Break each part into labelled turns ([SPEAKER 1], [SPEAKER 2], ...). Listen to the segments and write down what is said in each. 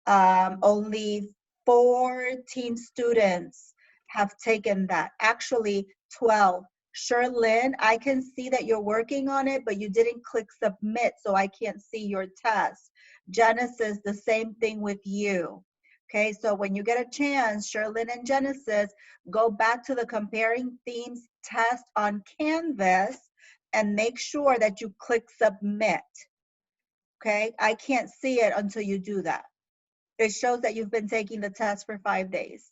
[SPEAKER 1] only 14 students have taken that. Actually, 12. Sherlyn, I can see that you're working on it, but you didn't click submit, so I can't see your test. Genesis, the same thing with you. Okay, so when you get a chance, Sherlyn and Genesis, go back to the comparing themes test on Canvas and make sure that you click submit. Okay, I can't see it until you do that. It shows that you've been taking the test for 5 days.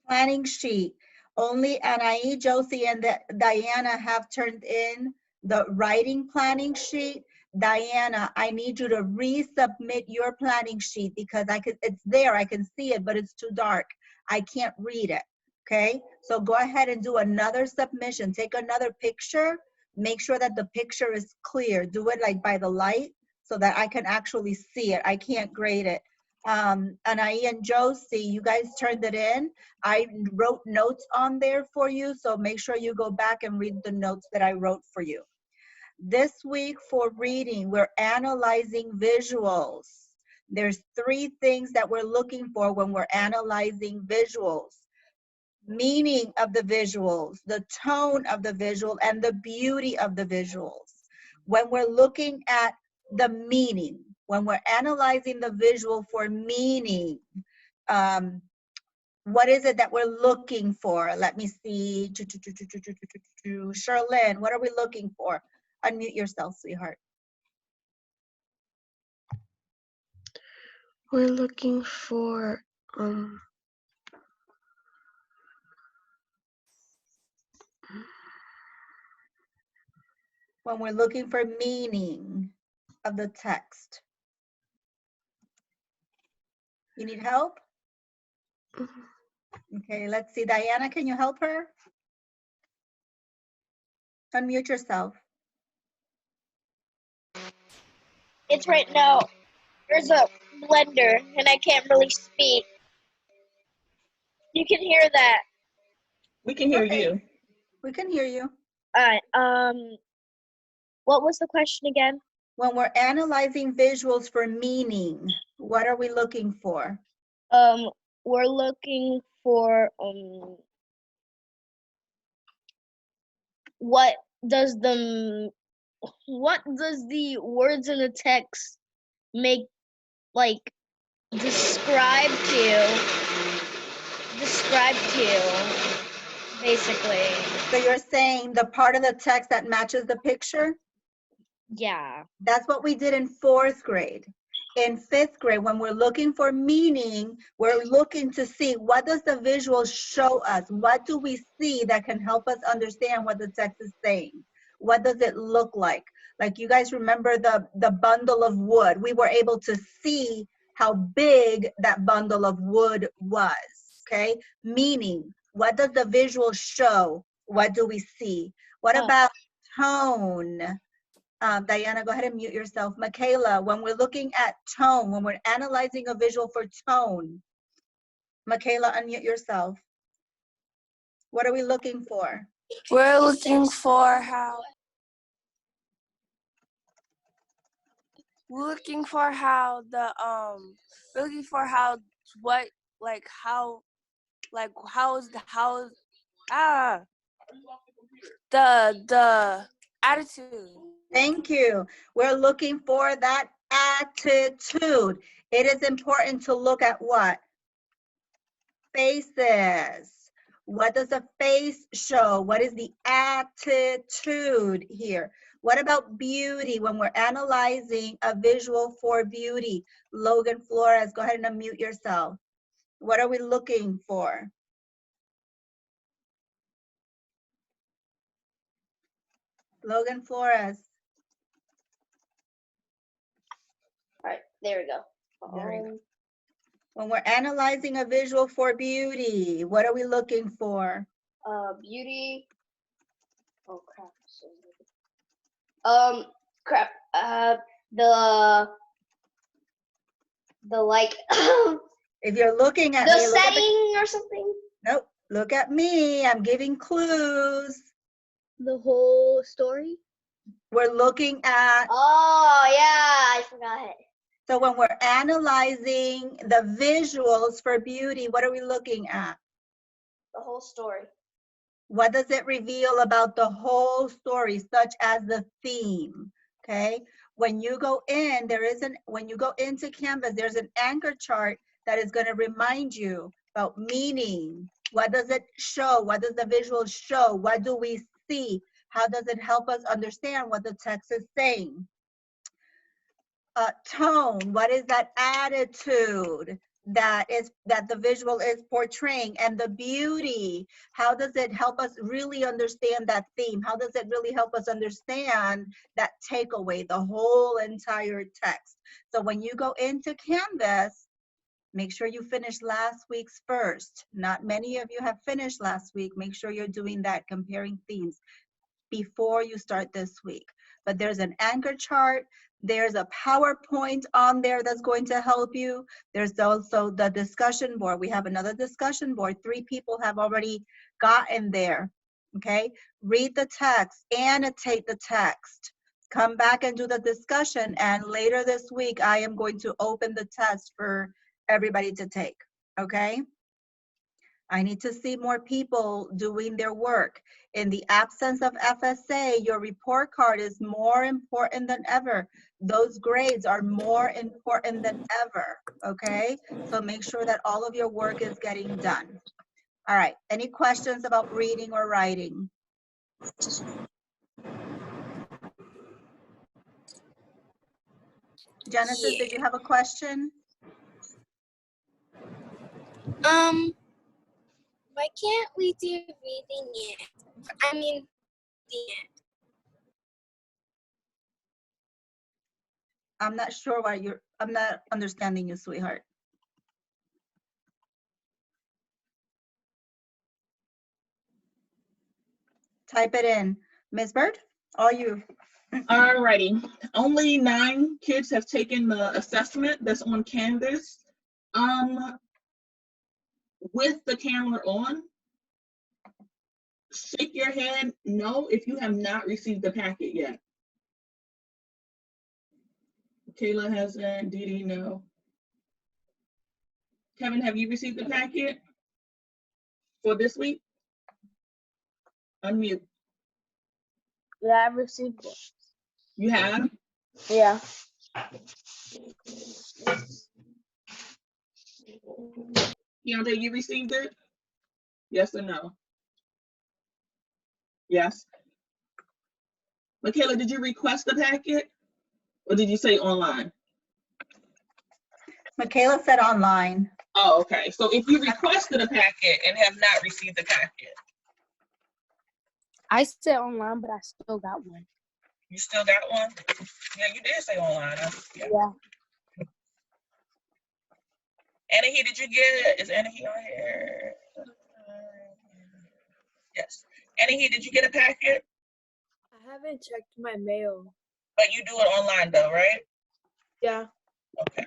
[SPEAKER 1] Planning sheet. Only Anai, Josie, and Diana have turned in the writing planning sheet. Diana, I need you to resubmit your planning sheet because it's there, I can see it, but it's too dark. I can't read it, okay? So go ahead and do another submission. Take another picture. Make sure that the picture is clear. Do it like by the light so that I can actually see it. I can't grade it. Anai and Josie, you guys turned it in. I wrote notes on there for you, so make sure you go back and read the notes that I wrote for you. This week for reading, we're analyzing visuals. There's 3 things that we're looking for when we're analyzing visuals. Meaning of the visuals, the tone of the visual, and the beauty of the visuals. When we're looking at the meaning, when we're analyzing the visual for meaning, what is it that we're looking for? Let me see. Sherlyn, what are we looking for? Unmute yourself, sweetheart.
[SPEAKER 2] We're looking for
[SPEAKER 1] when we're looking for meaning of the text. You need help? Okay, let's see. Diana, can you help her? Unmute yourself.
[SPEAKER 3] It's right now. There's a blender and I can't really speak. You can hear that.
[SPEAKER 4] We can hear you.
[SPEAKER 1] We can hear you.
[SPEAKER 3] All right. What was the question again?
[SPEAKER 1] When we're analyzing visuals for meaning, what are we looking for?
[SPEAKER 3] We're looking for what does the words in the text make, like, describe to basically.
[SPEAKER 1] So you're saying the part of the text that matches the picture?
[SPEAKER 3] Yeah.
[SPEAKER 1] That's what we did in 4th grade. In 5th grade, when we're looking for meaning, we're looking to see what does the visual show us? What do we see that can help us understand what the text is saying? What does it look like? Like, you guys remember the bundle of wood. We were able to see how big that bundle of wood was, okay? Meaning, what does the visual show? What do we see? What about tone? Diana, go ahead and mute yourself. Michaela, when we're looking at tone, when we're analyzing a visual for tone, Michaela, unmute yourself. What are we looking for?
[SPEAKER 2] we're looking for how the attitude.
[SPEAKER 1] Thank you. We're looking for that attitude. It is important to look at what? Faces. What does a face show? What is the attitude here? What about beauty when we're analyzing a visual for beauty? Logan Flores, go ahead and unmute yourself. What are we looking for? Logan Flores.
[SPEAKER 3] All right, there we go.
[SPEAKER 1] There we go. When we're analyzing a visual for beauty, what are we looking for?
[SPEAKER 3] Beauty. Oh crap. The like.
[SPEAKER 1] If you're looking at
[SPEAKER 3] the
[SPEAKER 1] me,
[SPEAKER 3] setting or something.
[SPEAKER 1] Nope. Look at me, I'm giving clues.
[SPEAKER 5] The whole story?
[SPEAKER 1] We're looking at,
[SPEAKER 3] Oh, yeah, I forgot.
[SPEAKER 1] so when we're analyzing the visuals for beauty, what are we looking at?
[SPEAKER 3] The whole story.
[SPEAKER 1] What does it reveal about the whole story, such as the theme? Okay, when you go in, when you go into Canvas, there's an anchor chart that is going to remind you about meaning. What does it show? What does the visual show? What do we see? How does it help us understand what the text is saying? Tone, what is that attitude that the visual is portraying? And the beauty, how does it help us really understand that theme? How does it really help us understand that takeaway, the whole entire text? So when you go into Canvas, make sure you finish last week's first. Not many of you have finished last week. Make sure you're doing that, comparing themes, before you start this week. But there's an anchor chart. There's a PowerPoint on there that's going to help you. There's also the discussion board. We have another discussion board. 3 people have already gotten there, okay? Read the text, annotate the text, come back and do the discussion. And later this week, I am going to open the test for everybody to take, okay? I need to see more people doing their work. In the absence of FSA, your report card is more important than ever. Those grades are more important than ever, okay? So make sure that all of your work is getting done. All right, any questions about reading or writing? Genesis, did you have a question?
[SPEAKER 5] Why can't we do reading yet? I mean,
[SPEAKER 1] I'm not sure why I'm not understanding you, sweetheart. Type it in. Ms. Bird, all you.
[SPEAKER 4] Alrighty. Only 9 kids have taken the assessment that's on Canvas. With the camera on, shake your head no if you have not received the packet yet. Kayla hasn't, Didi, no. Kevin, have you received the packet for this week? Unmute.
[SPEAKER 5] yeah, I received it.
[SPEAKER 4] You have?
[SPEAKER 5] Yeah.
[SPEAKER 4] Keandre, you received it? Yes or no? Yes. Michaela, did you request the packet? Or did you say online?
[SPEAKER 1] Michaela said online.
[SPEAKER 4] Oh, okay. So if you requested a packet and have not received the packet,
[SPEAKER 5] I said online, but I still got one.
[SPEAKER 4] you still got one? Yeah, you did say online.
[SPEAKER 5] Yeah.
[SPEAKER 4] Anahi, did you get, is Anahi on here? Yes. Anahi, did you get a packet?
[SPEAKER 2] I haven't checked my mail.
[SPEAKER 4] But you do it online though, right?
[SPEAKER 2] Yeah.
[SPEAKER 4] Okay.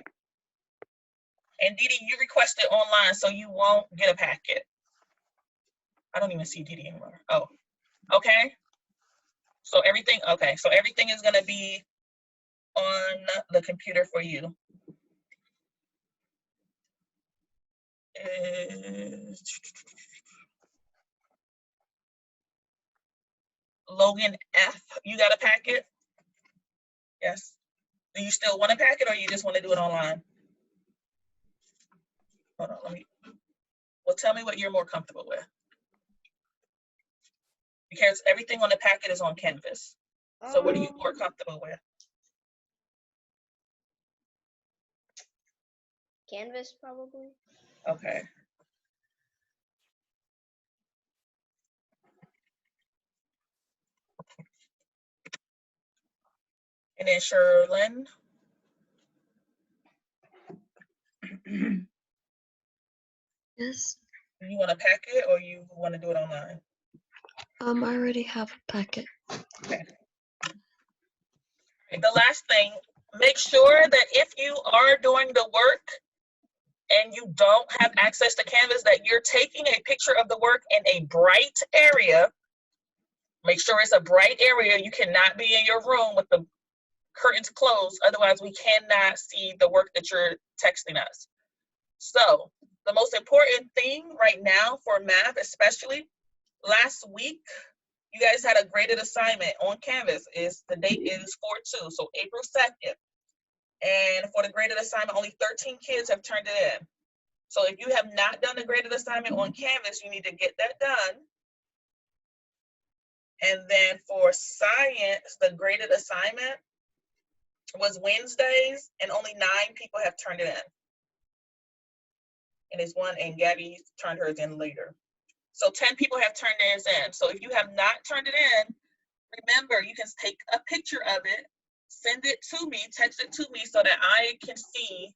[SPEAKER 4] And Didi, you requested online, so you won't get a packet. I don't even see Didi anymore. Oh, okay. So everything, okay. So everything is gonna be on the computer for you. Logan F, you got a packet? Yes. Do you still want a packet or you just want to do it online? Hold on, well, tell me what you're more comfortable with. Because everything on the packet is on Canvas. So what are you more comfortable with?
[SPEAKER 3] Canvas, probably.
[SPEAKER 4] Okay. And then Sherlyn.
[SPEAKER 6] Yes.
[SPEAKER 4] Do you want a packet or you want to do it online?
[SPEAKER 6] I already have a packet.
[SPEAKER 4] Okay. The last thing, make sure that if you are doing the work and you don't have access to Canvas, that you're taking a picture of the work in a bright area. Make sure it's a bright area. You cannot be in your room with the curtains closed. Otherwise, we cannot see the work that you're texting us. So the most important thing right now for math, especially last week, you guys had a graded assignment on Canvas. The date is 4/2, so April 2nd. And for the graded assignment, only 13 kids have turned it in. So if you have not done the graded assignment on Canvas, you need to get that done. And then for science, the graded assignment was Wednesdays, and only 9 people have turned it in. And it's one, and Gabby turned hers in later. So 10 people have turned theirs in. So if you have not turned it in, remember, you can take a picture of it, send it to me, text it to me so that I can see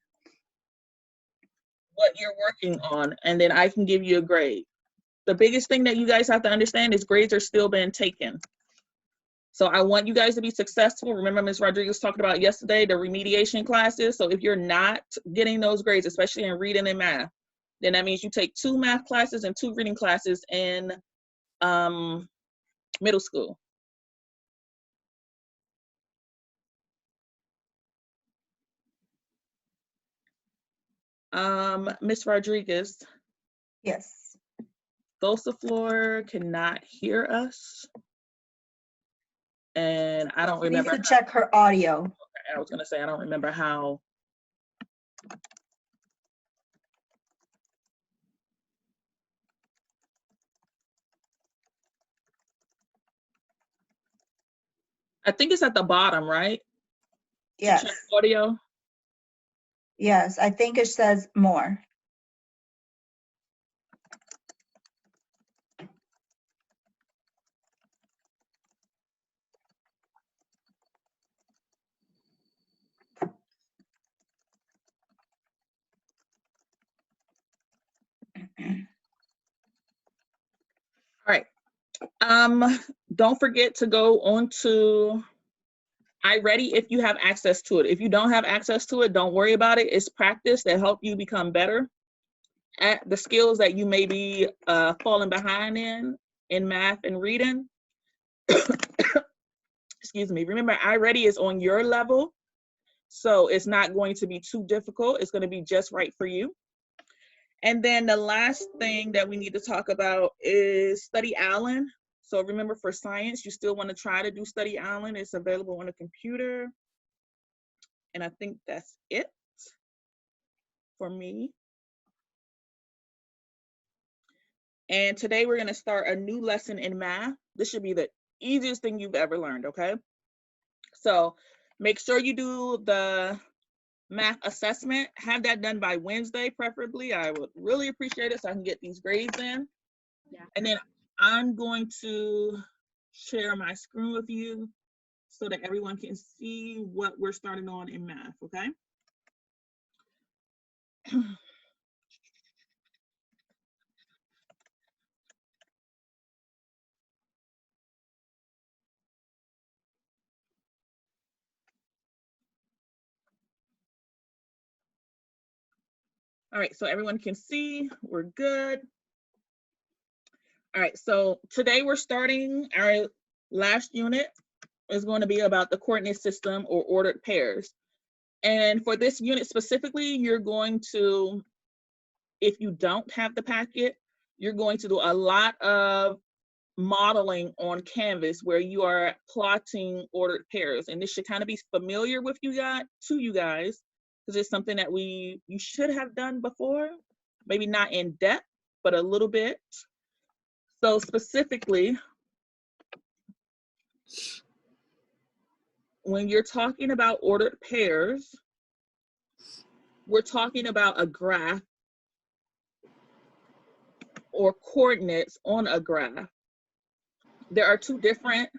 [SPEAKER 4] what you're working on, and then I can give you a grade. The biggest thing that you guys have to understand is grades are still being taken. So I want you guys to be successful. Remember, Ms. Rodriguez talked about yesterday, the remediation classes. So if you're not getting those grades, especially in reading and math, then that means you take 2 math classes and 2 reading classes in middle school. Ms. Rodriguez,
[SPEAKER 1] Yes.
[SPEAKER 4] Thosaflor cannot hear us. And I don't
[SPEAKER 1] She needs
[SPEAKER 4] remember.
[SPEAKER 1] to check her audio.
[SPEAKER 4] I was gonna say, I don't remember how. I think it's at the bottom, right? To
[SPEAKER 1] Yes.
[SPEAKER 4] check audio.
[SPEAKER 1] Yes, I think it says more.
[SPEAKER 4] All right. Don't forget to go on to iReady if you have access to it. If you don't have access to it, don't worry about it. It's practice that help you become better at the skills that you may be falling behind in math and reading. Excuse me. Remember, iReady is on your level, so it's not going to be too difficult. It's going to be just right for you. And then the last thing that we need to talk about is Study Allen. So remember, for science, you still want to try to do Study Allen. It's available on a computer. And I think that's it for me. And today we're going to start a new lesson in math. This should be the easiest thing you've ever learned, okay? So make sure you do the math assessment. Have that done by Wednesday, preferably. I would really appreciate it so I can get these grades in.
[SPEAKER 2] Yeah.
[SPEAKER 4] And then I'm going to share my screen with you so that everyone can see what we're starting on in math, okay? All right, so everyone can see, we're good. All right, so today we're starting our last unit is going to be about the coordinate system or ordered pairs. And for this unit specifically, you're going to, if you don't have the packet, you're going to do a lot of modeling on Canvas where you are plotting ordered pairs. And this should kind of be familiar with you guys, because it's something that you should have done before, maybe not in depth, but a little bit. So specifically, when you're talking about ordered pairs, we're talking about a graph or coordinates on a graph. There are 2 different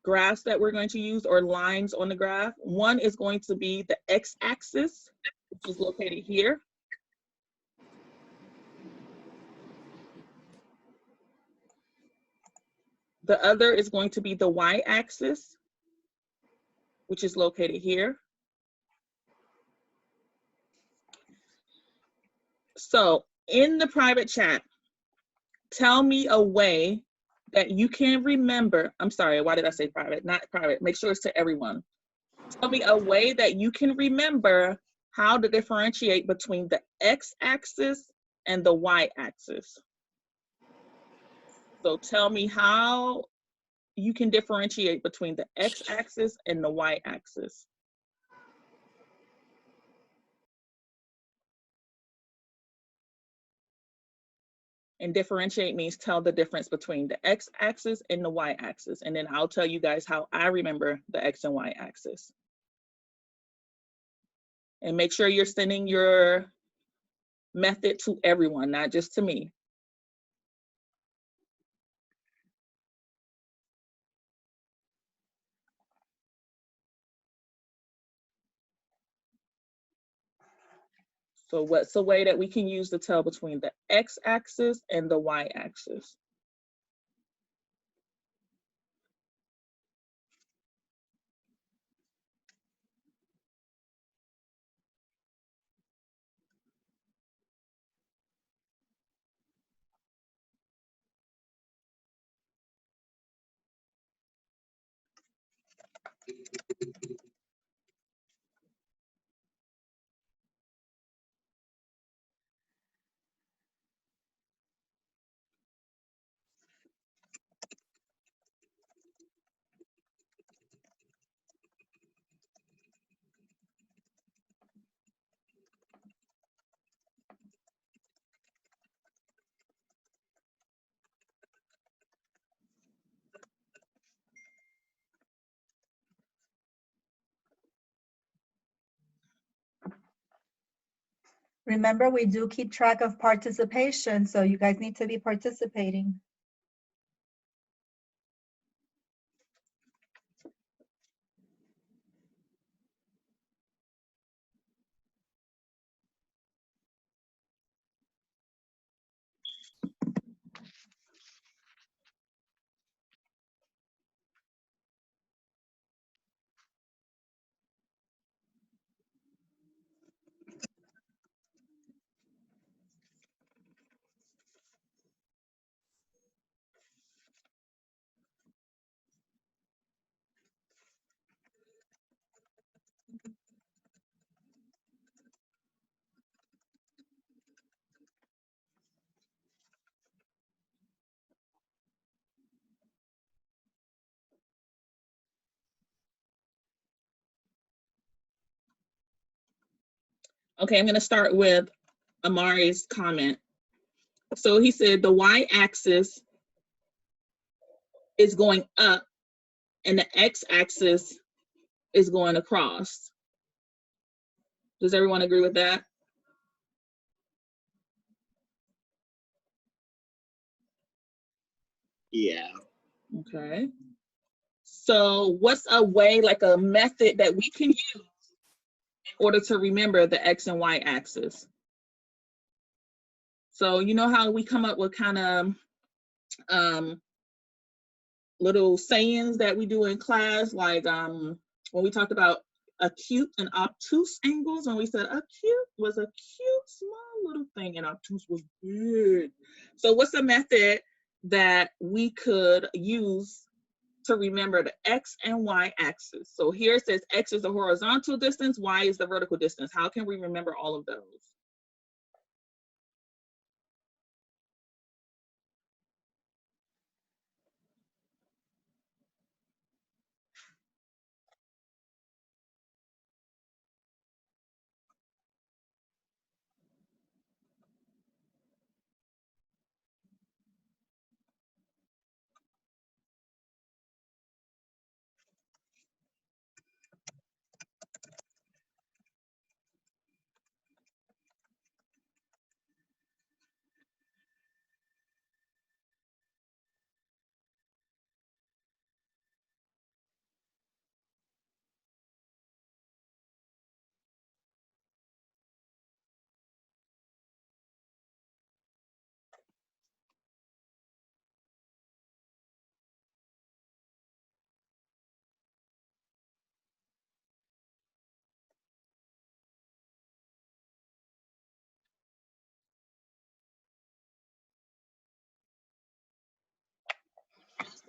[SPEAKER 4] graphs that we're going to use, or lines on the graph. One is going to be the x-axis, which is located here. The other is going to be the y-axis, which is located here. So in the private chat, tell me a way that you can remember. I'm sorry, why did I say private? Not private. Make sure it's to everyone. Tell me a way that you can remember how to differentiate between the x-axis and the y-axis. So tell me how you can differentiate between the x-axis and the y-axis. And differentiate means tell the difference between the x-axis and the y-axis. And then I'll tell you guys how I remember the x and y-axis. And make sure you're sending your method to everyone, not just to me. So what's the way that we can use to tell between the x-axis and the y-axis?
[SPEAKER 1] Remember, we do keep track of participation, so you guys need to be participating.
[SPEAKER 4] Okay, I'm gonna start with Amari's comment. So he said the y-axis is going up and the x-axis is going across. Does everyone agree with that?
[SPEAKER 7] Yeah.
[SPEAKER 4] Okay. So what's a way, like a method that we can use in order to remember the x and y axis? So you know how we come up with kind of little sayings that we do in class, like when we talked about acute and obtuse angles, when we said acute was a cute small little thing and obtuse was big. So what's a method that we could use to remember the x and y axis? So here it says x is the horizontal distance, y is the vertical distance. How can we remember all of those?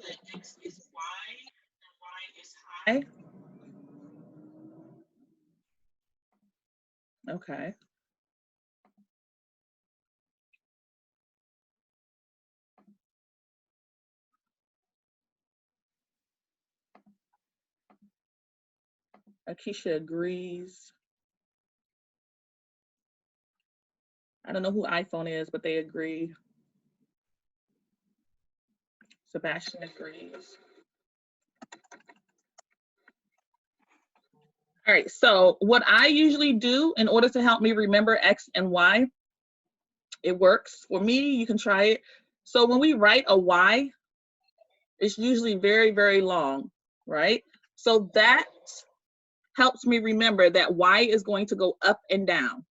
[SPEAKER 4] that X is wide and Y is high? Okay. Akeisha agrees. I don't know who iPhone is, but they agree. Sebastian agrees. All right, so what I usually do in order to help me remember X and Y, it works. For me, you can try it. So when we write a Y, it's usually very, very long, right? So that helps me remember that Y is going to go up and down.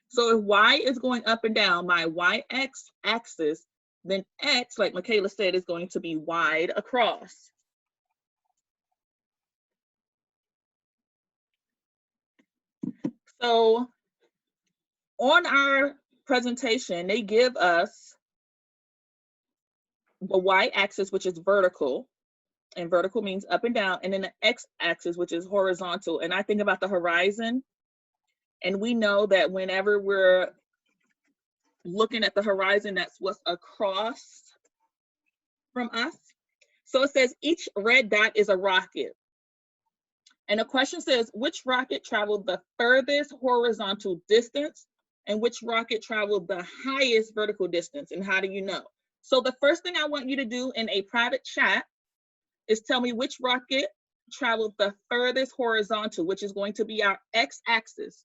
[SPEAKER 4] So if Y is going up and down, my YX axis, then X, like Michaela said, is going to be wide across. So on our presentation, they give us the Y-axis, which is vertical, and vertical means up and down, and then the X-axis, which is horizontal. And I think about the horizon, and we know that whenever we're looking at the horizon, that's what's across from us. So it says each red dot is a rocket. And the question says, which rocket traveled the furthest horizontal distance and which rocket traveled the highest vertical distance? And how do you know? So the first thing I want you to do in a private chat is tell me which rocket traveled the furthest horizontal, which is going to be our X-axis.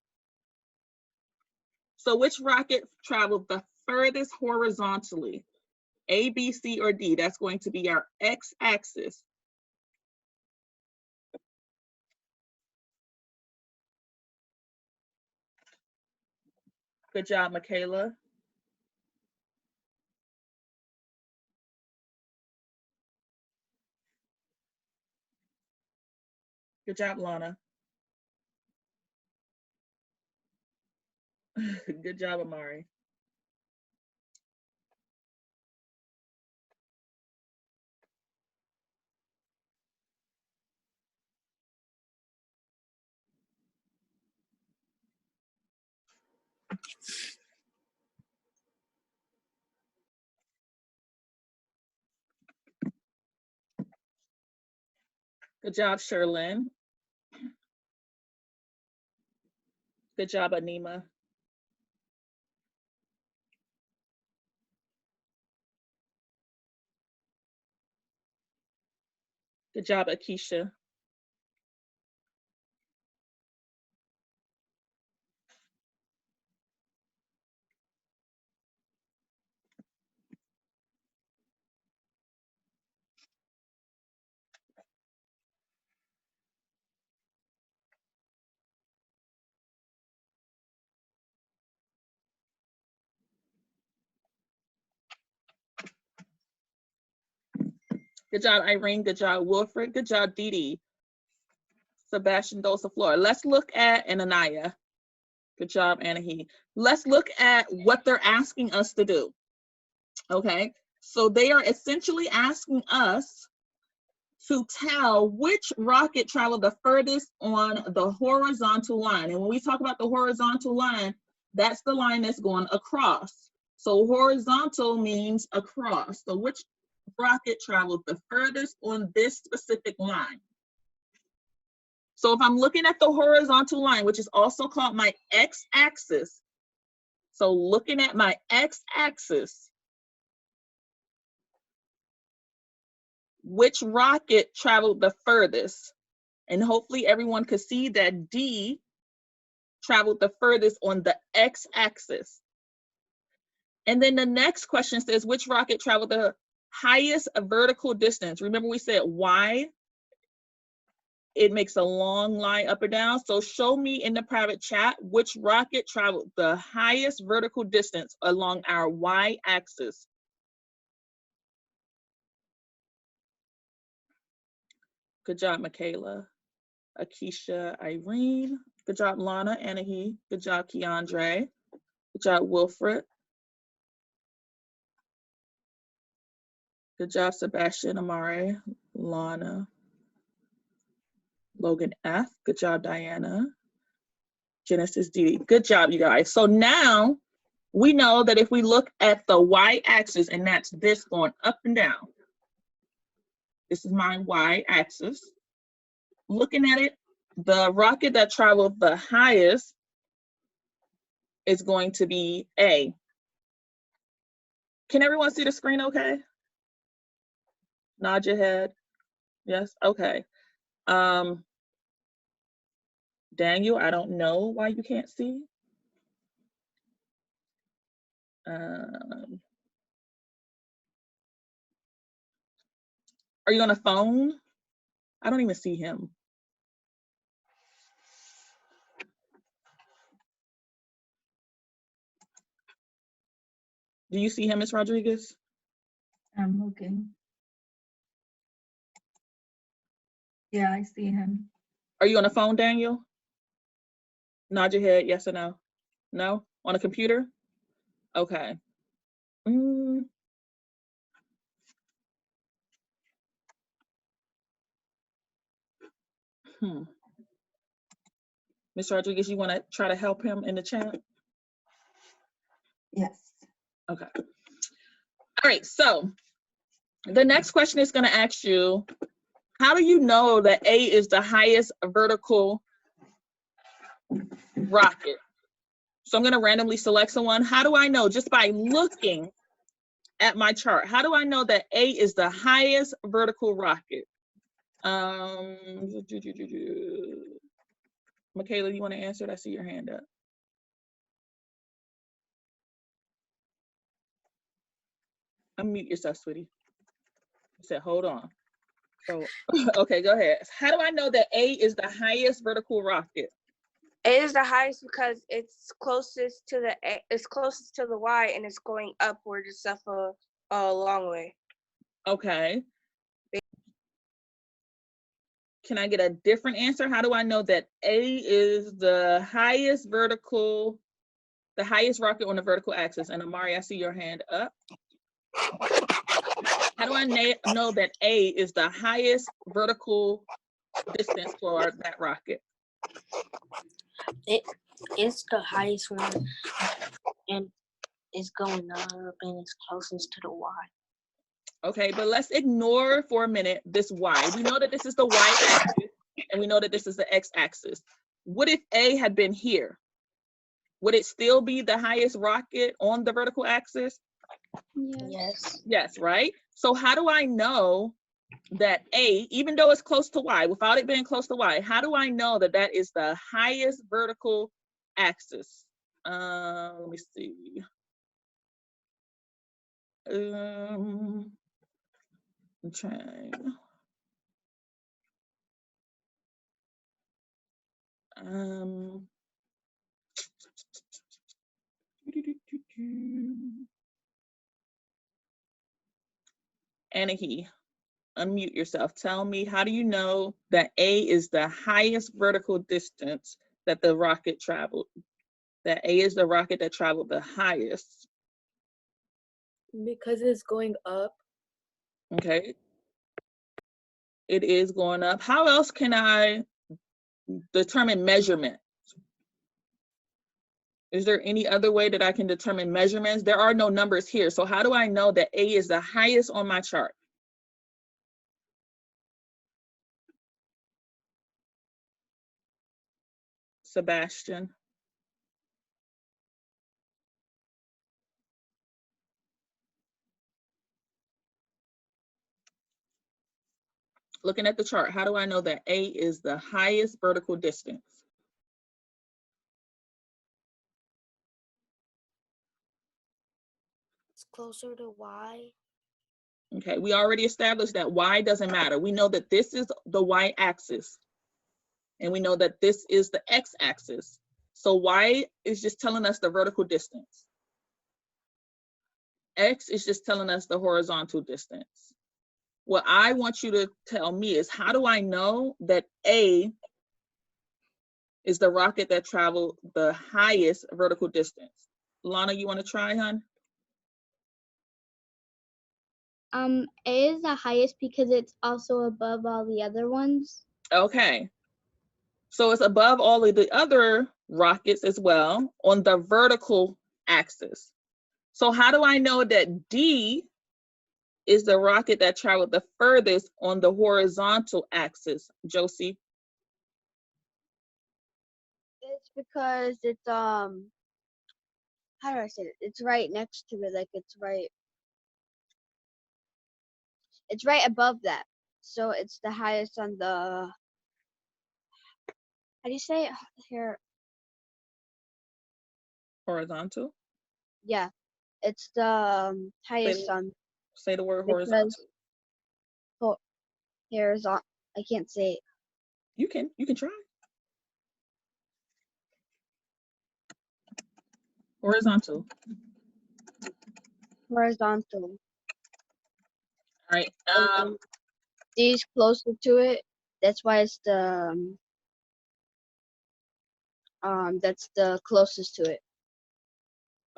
[SPEAKER 4] So which rocket traveled the furthest horizontally? A, B, C, or D? That's going to be our X-axis. Good job, Michaela. Good job, Lana. Good job, Amari. Good job, Sherlyn. Good job, Anima. Good job, Akeisha. Good job, Irene. Good job, Wilfred. Good job, Dee Dee. Sebastian Dosaflor. Let's look at Anaya. Good job, Anahi. Let's look at what they're asking us to do. Okay, so they are essentially asking us to tell which rocket traveled the furthest on the horizontal line. And when we talk about the horizontal line, that's the line that's going across. So horizontal means across. So which rocket traveled the furthest on this specific line? So if I'm looking at the horizontal line, which is also called my X-axis, so looking at my X-axis, which rocket traveled the furthest? And hopefully everyone could see that D traveled the furthest on the X-axis. And then the next question says, which rocket traveled the highest vertical distance? Remember we said Y, it makes a long line up or down. So show me in the private chat which rocket traveled the highest vertical distance along our Y-axis. Good job, Michaela, Akeisha, Irene. Good job, Lana, Anahi. Good job, Keandre. Good job, Wilfred. Good job, Sebastian, Amare, Lana, Logan F. Good job, Diana. Genesis D. Good job, you guys. So now we know that if we look at the y-axis, and that's this going up and down, this is my y-axis. Looking at it, the rocket that traveled the highest is going to be A. Can everyone see the screen okay? Nod your head. Yes, okay. Daniel, I don't know why you can't see. Are you on a phone? I don't even see him. Do you see him, Ms. Rodriguez?
[SPEAKER 1] I'm looking. Yeah, I see him.
[SPEAKER 4] Are you on a phone, Daniel? Nod your head, yes or no? No? On a computer? Okay. Ms. Rodriguez, you want to try to help him in the chat?
[SPEAKER 1] Yes.
[SPEAKER 4] Okay. All right, so the next question is going to ask you, how do you know that A is the highest vertical rocket? So I'm going to randomly select someone. How do I know? Just by looking at my chart, how do I know that A is the highest vertical rocket? Michaela, you want to answer it? I see your hand up. Unmute yourself, sweetie. I said, hold on. So, okay, go ahead. How do I know that A is the highest vertical rocket?
[SPEAKER 7] A is the highest because it's closest to the Y and it's going upward itself a long way.
[SPEAKER 4] Okay. Can I get a different answer? How do I know that A is the highest rocket on the vertical axis? And Amari, I see your hand up. How do I know that A is the highest vertical distance for that rocket?
[SPEAKER 8] It's the highest one, and it's going up, and it's closest to the Y.
[SPEAKER 4] Okay, but let's ignore for a minute this Y. We know that this is the Y-axis, and we know that this is the X-axis. What if A had been here? Would it still be the highest rocket on the vertical axis?
[SPEAKER 8] Yes.
[SPEAKER 4] Yes, right? So how do I know that A, even though it's close to Y, without it being close to Y, how do I know that that is the highest vertical axis? Let me see. I'm trying. Anahi, unmute yourself. Tell me, how do you know that A is the highest vertical distance that the rocket traveled? That A is the rocket that traveled the highest.
[SPEAKER 2] Because it's going up.
[SPEAKER 4] Okay. It is going up. How else can I determine measurement? Is there any other way that I can determine measurements? There are no numbers here. So how do I know that A is the highest on my chart? Sebastian. Looking at the chart, how do I know that A is the highest vertical distance?
[SPEAKER 8] It's closer to Y.
[SPEAKER 4] Okay, we already established that Y doesn't matter. We know that this is the Y axis, and we know that this is the X axis. So Y is just telling us the vertical distance. X is just telling us the horizontal distance. What I want you to tell me is, how do I know that A is the rocket that traveled the highest vertical distance? Lana, you want to try, hon?
[SPEAKER 5] A is the highest because it's also above all the other ones.
[SPEAKER 4] Okay. So it's above all of the other rockets as well on the vertical axis. So how do I know that D is the rocket that traveled the furthest on the horizontal axis, Josie?
[SPEAKER 9] It's because it's how do I say it? It's right next to it, like it's right above that. So it's the highest on the, how do you say it here?
[SPEAKER 4] Horizontal?
[SPEAKER 9] Yeah, it's the highest on,
[SPEAKER 4] Say the word
[SPEAKER 9] because
[SPEAKER 4] horizontal.
[SPEAKER 9] horizontal. I can't say it.
[SPEAKER 4] You can try. Horizontal.
[SPEAKER 9] Horizontal.
[SPEAKER 4] All right.
[SPEAKER 9] And D's closer to it. That's why it's the that's the closest to it.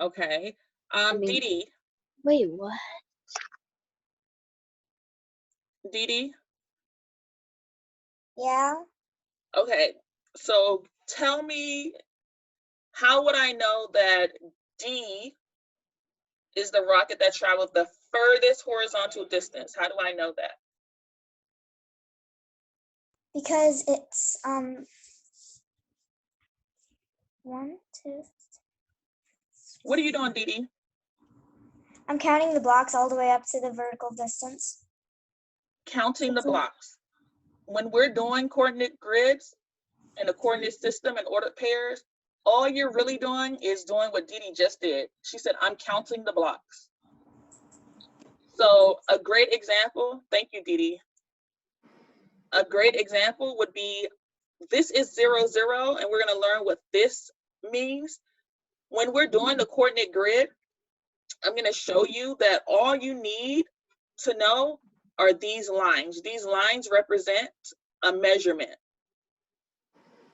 [SPEAKER 4] Okay.
[SPEAKER 9] mean-
[SPEAKER 4] Dee Dee.
[SPEAKER 9] Wait, what?
[SPEAKER 4] Dee Dee.
[SPEAKER 5] Yeah.
[SPEAKER 4] Okay. So tell me, how would I know that D is the rocket that traveled the furthest horizontal distance? How do I know that?
[SPEAKER 5] Because it's 1, 2.
[SPEAKER 4] What are you doing, Dee Dee?
[SPEAKER 5] I'm counting the blocks all the way up to the vertical distance.
[SPEAKER 4] Counting the blocks. When we're doing coordinate grids and a coordinate system and ordered pairs, all you're really doing is doing what Dee Dee just did. She said, I'm counting the blocks. So a great example, thank you, Dee Dee. A great example would be, this is 0, 0, and we're gonna learn what this means. When we're doing the coordinate grid, I'm gonna show you that all you need to know are these lines. These lines represent a measurement.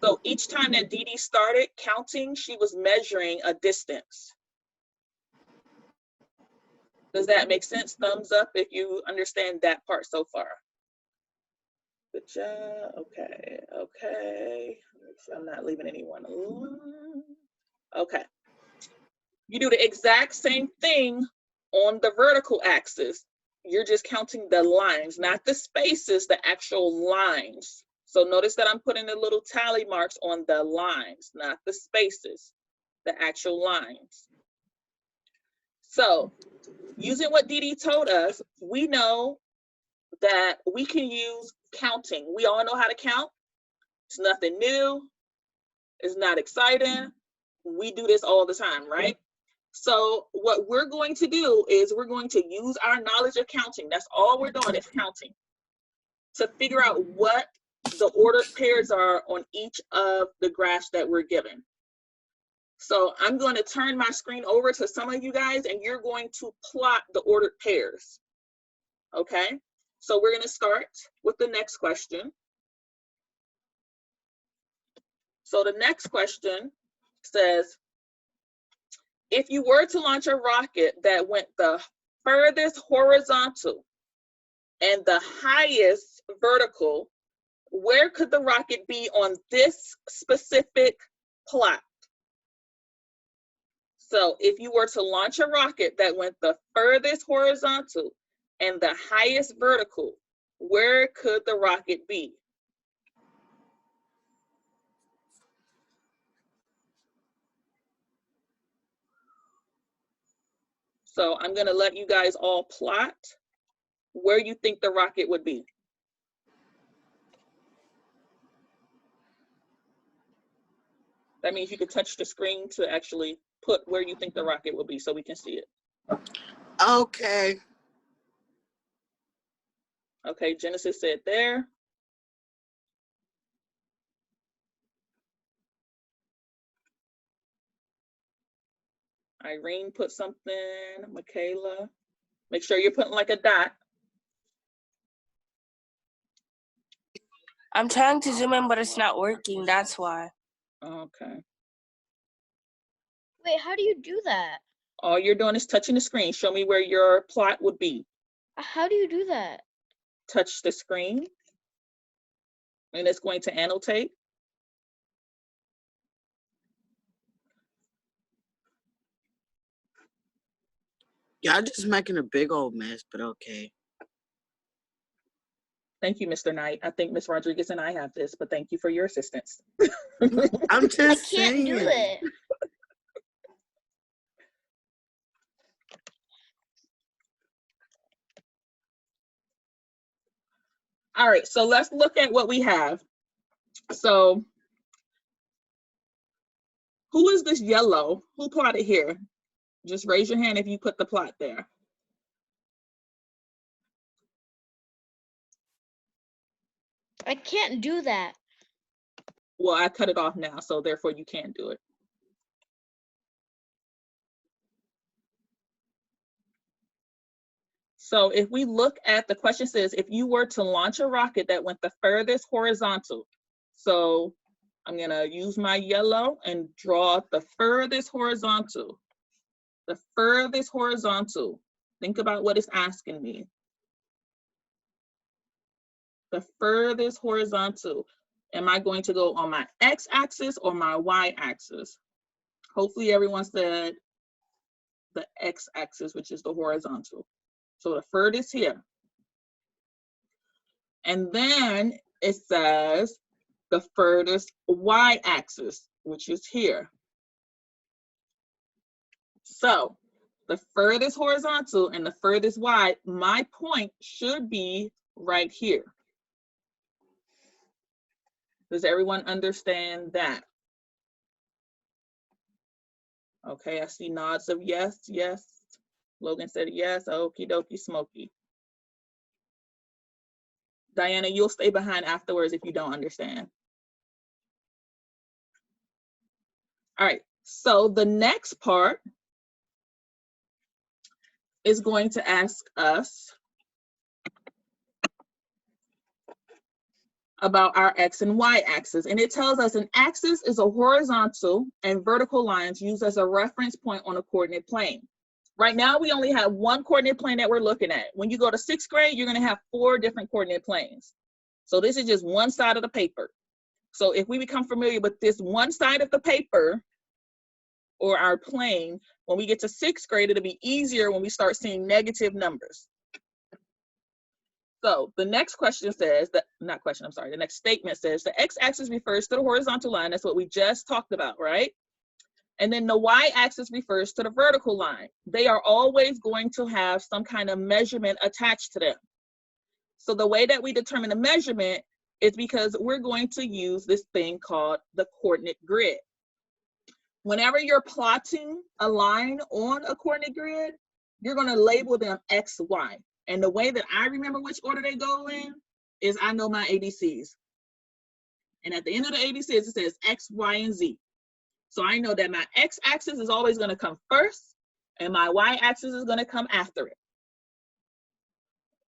[SPEAKER 4] So each time that Dee Dee started counting, she was measuring a distance. Does that make sense? Thumbs up if you understand that part so far. Good job. Okay, okay. Make sure I'm not leaving anyone alone. Okay. You do the exact same thing on the vertical axis. You're just counting the lines, not the spaces, the actual lines. So notice that I'm putting the little tally marks on the lines, not the spaces, the actual lines. So using what Dee Dee told us, we know that we can use counting. We all know how to count. It's nothing new. It's not exciting. We do this all the time, right? So what we're going to do is we're going to use our knowledge of counting. That's all we're doing is counting to figure out what the ordered pairs are on each of the graphs that we're given. So I'm going to turn my screen over to some of you guys and you're going to plot the ordered pairs. Okay, so we're going to start with the next question. So the next question says, if you were to launch a rocket that went the furthest horizontal and the highest vertical, where could the rocket be on this specific plot? So if you were to launch a rocket that went the furthest horizontal and the highest vertical, where could the rocket be? So I'm going to let you guys all plot where you think the rocket would be. That means you could touch the screen to actually put where you think the rocket will be so we can see it.
[SPEAKER 10] Okay.
[SPEAKER 4] Okay, Genesis said there. Irene put something, Michaela. Make sure you're putting like a dot.
[SPEAKER 7] I'm trying to zoom in, but it's not working. That's why.
[SPEAKER 4] Okay.
[SPEAKER 9] Wait, how do you do that?
[SPEAKER 4] All you're doing is touching the screen. Show me where your plot would be.
[SPEAKER 9] How do you do that?
[SPEAKER 4] Touch the screen, and it's going to annotate.
[SPEAKER 10] Y'all just making a big old mess, but okay.
[SPEAKER 4] Thank you, Mr. Knight. I think Ms. Rodriguez and I have this, but thank you for your assistance.
[SPEAKER 10] I'm
[SPEAKER 3] I
[SPEAKER 10] just
[SPEAKER 3] can't do
[SPEAKER 10] saying.
[SPEAKER 3] it.
[SPEAKER 4] All right, so let's look at what we have. So who is this yellow? Who plotted here? Just raise your hand if you put the plot there.
[SPEAKER 9] I can't do that.
[SPEAKER 4] Well, I cut it off now, so therefore you can't do it. So if we look at the question says, if you were to launch a rocket that went the furthest horizontal, so I'm gonna use my yellow and draw the furthest horizontal. The furthest horizontal. Think about what it's asking me. The furthest horizontal. Am I going to go on my x-axis or my y-axis? Hopefully everyone said the x-axis, which is the horizontal. So the furthest here. And then it says the furthest y-axis, which is here. So the furthest horizontal and the furthest y, my point should be right here. Does everyone understand that? Okay, I see nods of yes, yes. Logan said yes, okie dokie smoky. Diana, you'll stay behind afterwards if you don't understand. All right, so the next part is going to ask us about our X and Y axis. And it tells us an axis is a horizontal and vertical lines used as a reference point on a coordinate plane. Right now, we only have one coordinate plane that we're looking at. When you go to 6th grade, you're gonna have 4 different coordinate planes. So this is just one side of the paper. So if we become familiar with this one side of the paper or our plane, when we get to 6th grade, it'll be easier when we start seeing negative numbers. So the next question says, the next statement says the x-axis refers to the horizontal line. That's what we just talked about, right? And then the y-axis refers to the vertical line. They are always going to have some kind of measurement attached to them. So the way that we determine the measurement is because we're going to use this thing called the coordinate grid. Whenever you're plotting a line on a coordinate grid, you're going to label them X, Y. And the way that I remember which order they go in is I know my ABCs. And at the end of the ABCs, it says X, Y, and Z. So I know that my x-axis is always going to come first and my y-axis is going to come after it.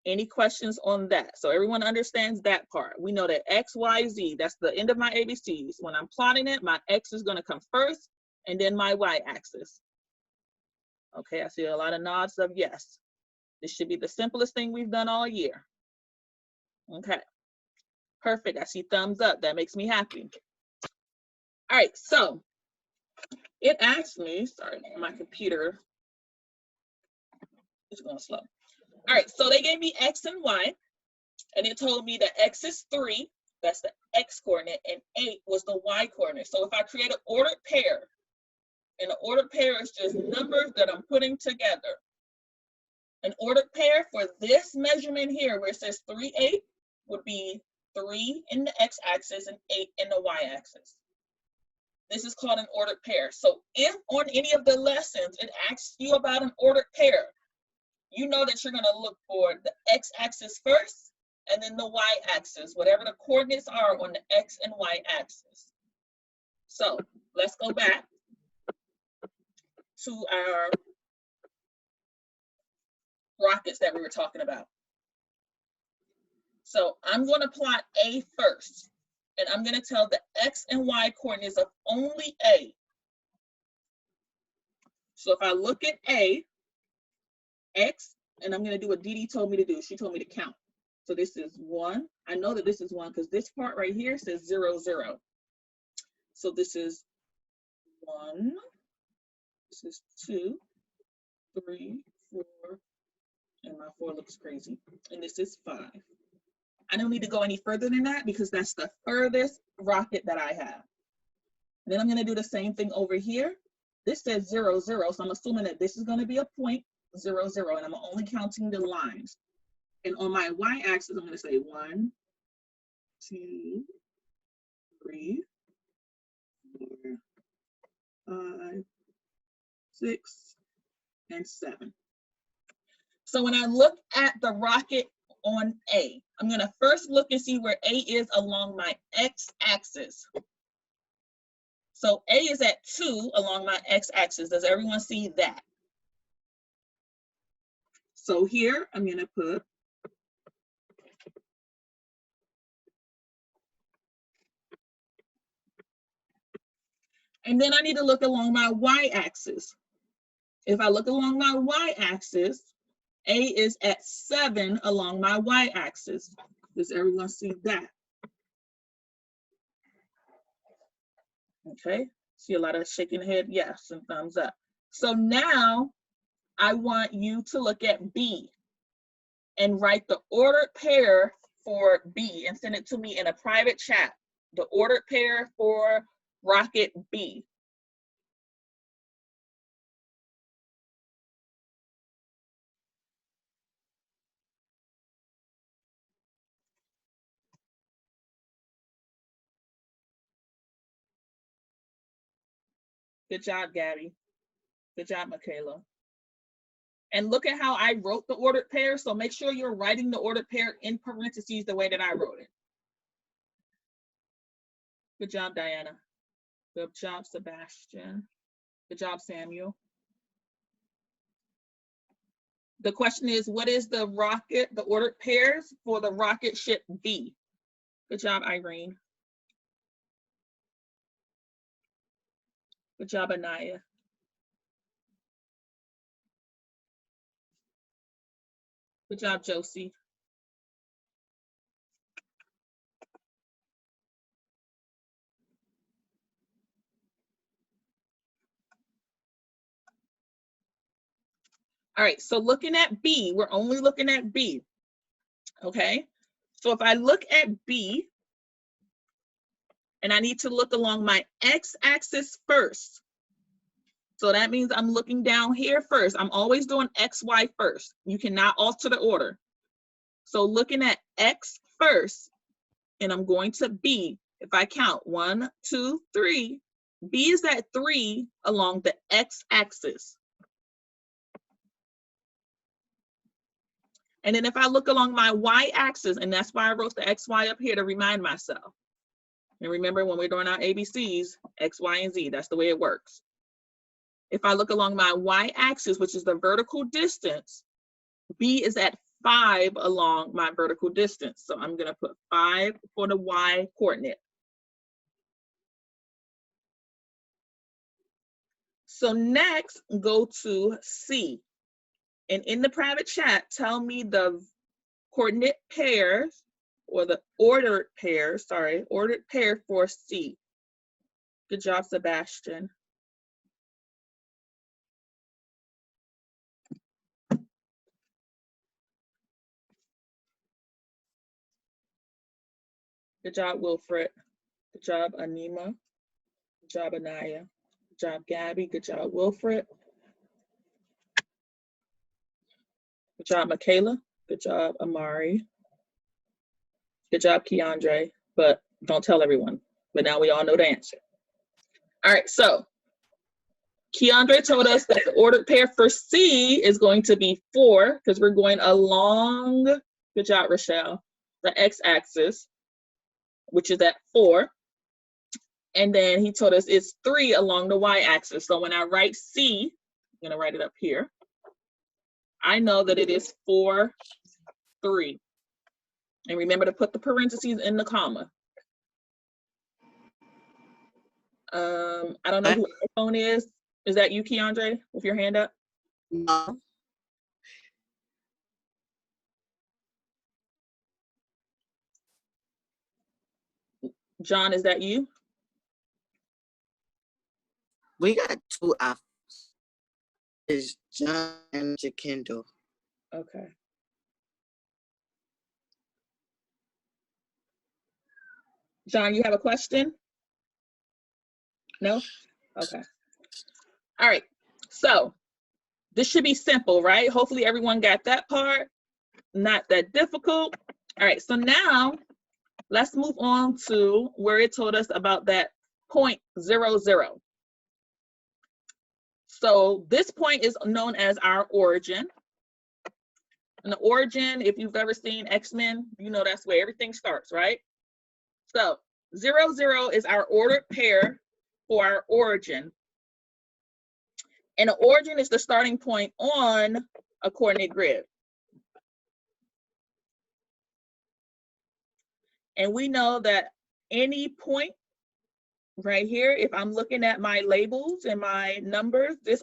[SPEAKER 4] Any questions on that? So everyone understands that part. We know that X, Y, Z, that's the end of my ABCs. When I'm plotting it, my X is going to come first and then my y-axis. Okay, I see a lot of nods of yes. This should be the simplest thing we've done all year. Okay, perfect. I see thumbs up. That makes me happy. All right, so it asked me, sorry, my computer is going slow. All right, so they gave me X and Y, and it told me that X is 3, that's the X coordinate, and 8 was the Y coordinate. So if I create an ordered pair, and an ordered pair is just numbers that I'm putting together. An ordered pair for this measurement here, where it says 3, 8, would be 3 in the X-axis and 8 in the Y-axis. This is called an ordered pair. So if on any of the lessons it asks you about an ordered pair, you know that you're going to look for the x-axis first and then the y-axis, whatever the coordinates are on the x and y-axis. So let's go back to our rockets that we were talking about. So I'm going to plot A first, and I'm going to tell the x and y coordinates of only A. So if I look at A, x and I'm gonna do what Dee Dee told me to do. She told me to count. So this is 1. I know that this is 1 because this part right here says 0, 0. So this is 1. This is 2, 3, 4, and my 4 looks crazy. And this is 5. I don't need to go any further than that because that's the furthest rocket that I have. And then I'm gonna do the same thing over here. This says 0, 0, so I'm assuming that this is gonna be a point, 0, 0, and I'm only counting the lines. And on my y-axis, I'm gonna say 1, 2, 3, 4, 5, 6, and 7. So when I look at the rocket on A, I'm gonna first look and see where A is along my x-axis. So A is at 2 along my x-axis. Does everyone see that? So here, I'm gonna put and then I need to look along my y-axis. If I look along my y-axis, A is at 7 along my y-axis. Does everyone see that? Okay, see a lot of shaking head, yes, and thumbs up. So now I want you to look at B and write the ordered pair for B and send it to me in a private chat. The ordered pair for rocket B. Good job, Gabby. Good job, Michaela. And look at how I wrote the ordered pair. So make sure you're writing the ordered pair in parentheses the way that I wrote it. Good job, Diana. Good job, Sebastian. Good job, Samuel. The question is, what is the rocket, the ordered pairs for the rocket ship B? Good job, Irene. Good job, Anaya. Good job, Josie. All right, so looking at B, we're only looking at B, okay? So if I look at B, and I need to look along my x-axis first. So that means I'm looking down here first. I'm always doing X, Y first. You cannot alter the order. So looking at X first, and I'm going to B. If I count 1, 2, 3, B is at 3 along the x-axis. And then if I look along my y-axis, and that's why I wrote the X, Y up here to remind myself. And remember when we're doing our ABCs, X, Y, and Z, that's the way it works. If I look along my y-axis, which is the vertical distance, B is at 5 along my vertical distance. So I'm gonna put 5 for the y coordinate. So next, go to C. And in the private chat, tell me the coordinate pairs, or the ordered pairs, sorry, ordered pair for C. Good job, Sebastian. Good job, Wilfred. Good job, Anima. Good job, Anaya. Good job, Gabby. Good job, Wilfred. Good job, Michaela. Good job, Amari. Good job, Keandre. But don't tell everyone. But now we all know the answer. All right, so Keandre told us that the ordered pair for C is going to be 4 because we're going along, good job, Rochelle, the x-axis, which is at 4. And then he told us it's 3 along the y-axis. So when I write C, I'm gonna write it up here. I know that it is 4, 3. And remember to put the parentheses in the comma. I don't know who the phone is. Is that you, Keandre, with your hand up?
[SPEAKER 10] No.
[SPEAKER 4] John, is that you?
[SPEAKER 10] We got two apples. It's John and Jakindo.
[SPEAKER 4] Okay. John, you have a question? No? Okay. All right. So this should be simple, right? Hopefully everyone got that part. Not that difficult. All right. So now let's move on to where it told us about that 0.00. So this point is known as our origin. And the origin, if you've ever seen X-Men, you know that's where everything starts, right? So 0, 0 is our ordered pair for our origin. And the origin is the starting point on a coordinate grid. And we know that any point right here, if I'm looking at my labels and my numbers, this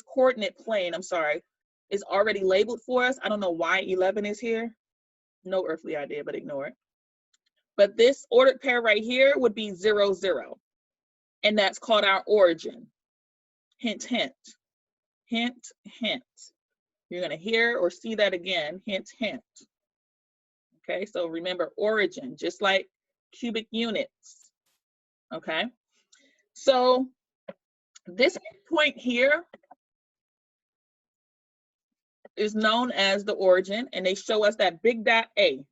[SPEAKER 4] coordinate plane, I'm sorry, is already labeled for us. I don't know why 11 is here. No earthly idea, but ignore it. But this ordered pair right here would be 0, 0. And that's called our origin. Hint, hint. Hint, hint. You're going to hear or see that again. Hint, hint. Okay, so remember origin, just like cubic units. Okay, so this point here is known as the origin, and they show us that big dot A.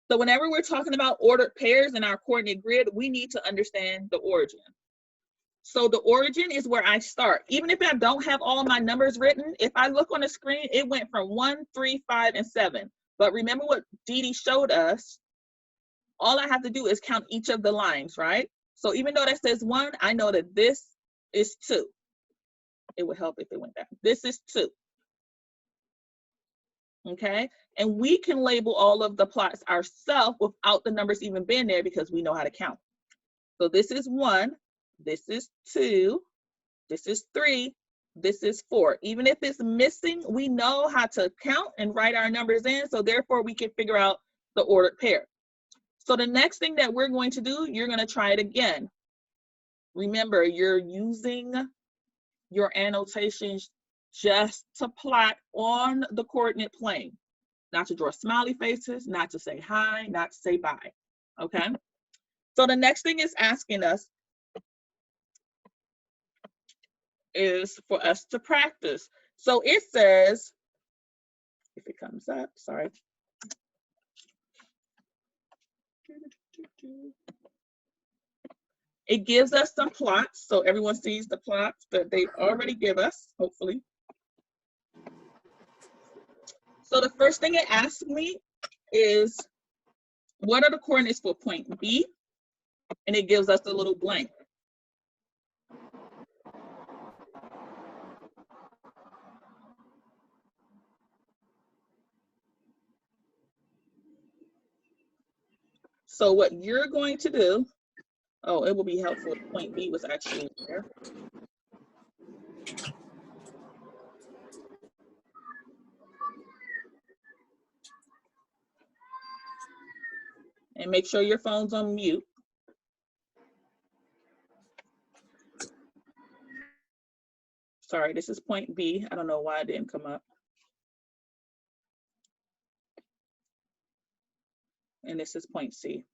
[SPEAKER 4] So whenever we're talking about ordered pairs in our coordinate grid, we need to understand the origin. So the origin is where I start. Even if I don't have all my numbers written, if I look on the screen, it went from 1, 3, 5, and 7. But remember what Dee Dee showed us, all I have to do is count each of the lines, right? So even though that says 1, I know that this is 2. It would help if it went down. This is 2. Okay, and we can label all of the plots ourselves without the numbers even being there because we know how to count. So this is 1, this is 2, this is 3, this is 4. Even if it's missing, we know how to count and write our numbers in, so therefore we can figure out the ordered pair. So the next thing that we're going to do, you're going to try it again. Remember, you're using your annotations just to plot on the coordinate plane, not to draw smiley faces, not to say hi, not to say bye, okay? So the next thing it's asking us is for us to practice. So it says, if it comes up, sorry. It gives us some plots, so everyone sees the plots that they already give us, hopefully. So the first thing it asks me is, what are the coordinates for point B? And it gives us a little blank. So what you're going to do, oh, it will be helpful if point B was actually there. And make sure your phone's on mute. Sorry, this is point B. I don't know why it didn't come up. And this is point C.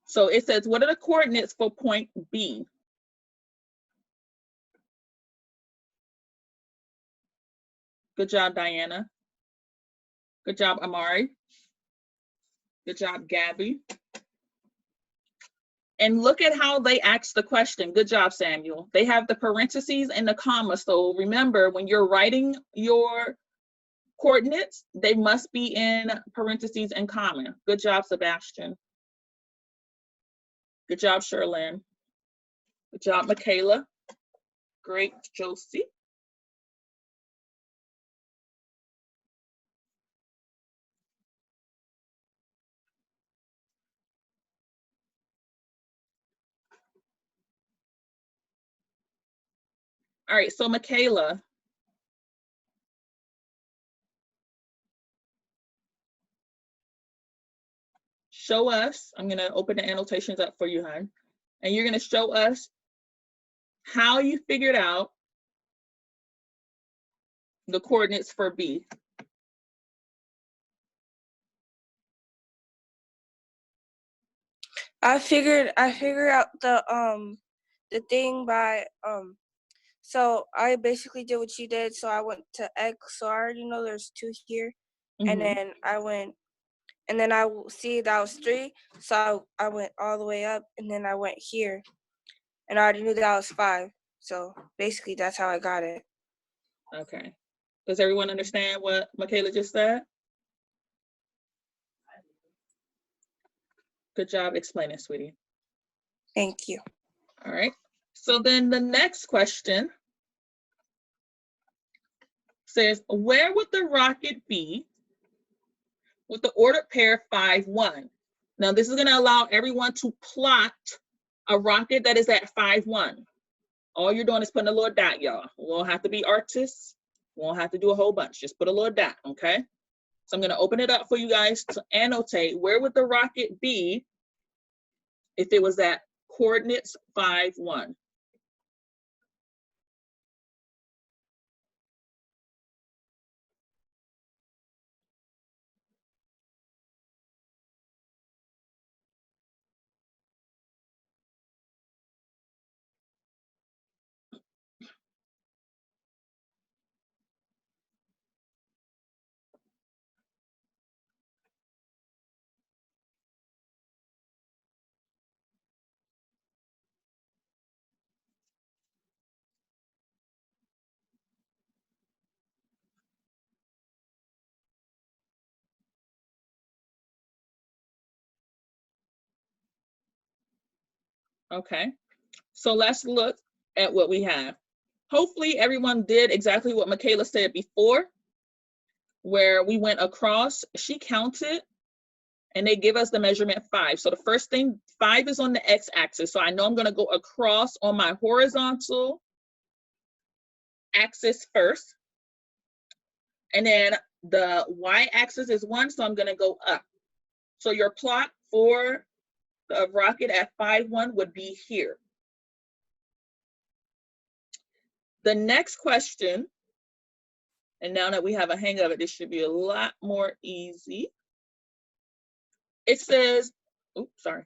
[SPEAKER 4] So it says, what are the coordinates for point B? Good job, Diana. Good job, Amari. Good job, Gabby. And look at how they ask the question. Good job, Samuel. They have the parentheses and the comma. So remember, when you're writing your coordinates, they must be in parentheses and comma. Good job, Sebastian. Good job, Sherlyn. Good job, Michaela. Great, Josie. All right, so Michaela. show us, I'm gonna open the annotations up for you, hon, and you're gonna show us how you figured out the coordinates for B.
[SPEAKER 7] I figured out the thing by so I basically did what you did. So I went to X. So I already know there's 2 here, and then I went, and then see that was 3. So I went all the way up, and then I went here, and I already knew that was 5. So basically, that's how I got it.
[SPEAKER 4] Okay. Does everyone understand what Michaela just said? Good job explaining, sweetie.
[SPEAKER 7] Thank you.
[SPEAKER 4] All right. So then the next question says, where would the rocket be with the ordered pair 5, 1? Now this is going to allow everyone to plot a rocket that is at 5, 1. All you're doing is putting a little dot, y'all. We won't have to be artists. We won't have to do a whole bunch. Just put a little dot, okay? So I'm going to open it up for you guys to annotate. Where would the rocket be if it was at coordinates 5, 1? Okay, so let's look at what we have. Hopefully everyone did exactly what Michaela said before, where we went across, she counted, and they give us the measurement 5. So the first thing, 5 is on the x-axis. So I know I'm gonna go across on my horizontal axis first. And then the y-axis is 1, so I'm gonna go up. So your plot for the rocket at 5, 1 would be here. The next question, and now that we have a hang of it, this should be a lot more easy. It says, oops, sorry.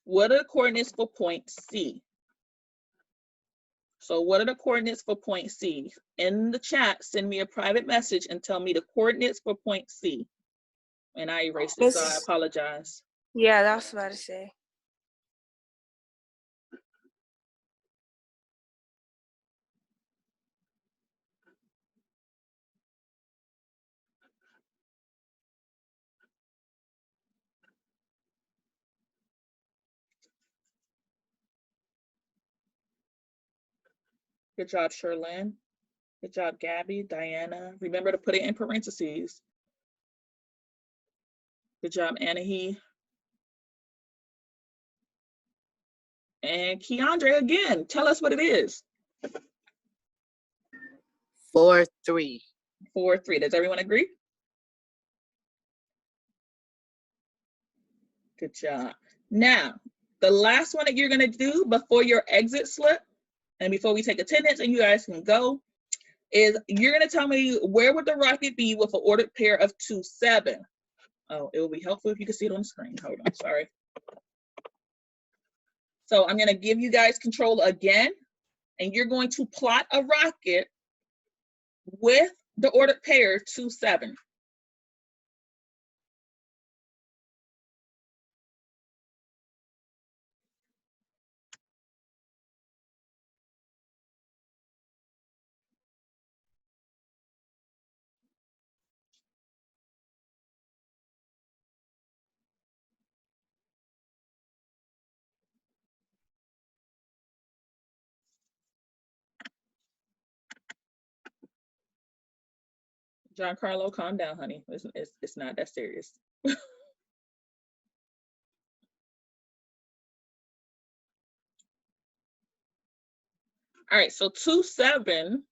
[SPEAKER 4] What are the coordinates for point C? So what are the coordinates for point C? In the chat, send me a private message and tell me the coordinates for point C. And I erased it, so I apologize.
[SPEAKER 7] Yeah, that's what I was about to say.
[SPEAKER 4] Good job, Sherlyn. Good job, Gabby, Diana. Remember to put it in parentheses. Good job, Anahi. And Keandre, again, tell us what it is.
[SPEAKER 10] 4, 3.
[SPEAKER 4] 4, 3. Does everyone agree? Good job. Now, the last one that you're gonna do before your exit slip, and before we take attendance and you guys can go, is you're gonna tell me where would the rocket be with an ordered pair of 2, 7. Oh, it will be helpful if you can see it on the screen. Hold on, sorry. So I'm gonna give you guys control again, and you're going to plot a rocket with the ordered pair 2, 7. Giancarlo, calm down, honey. It's not that serious. All right, so 2-7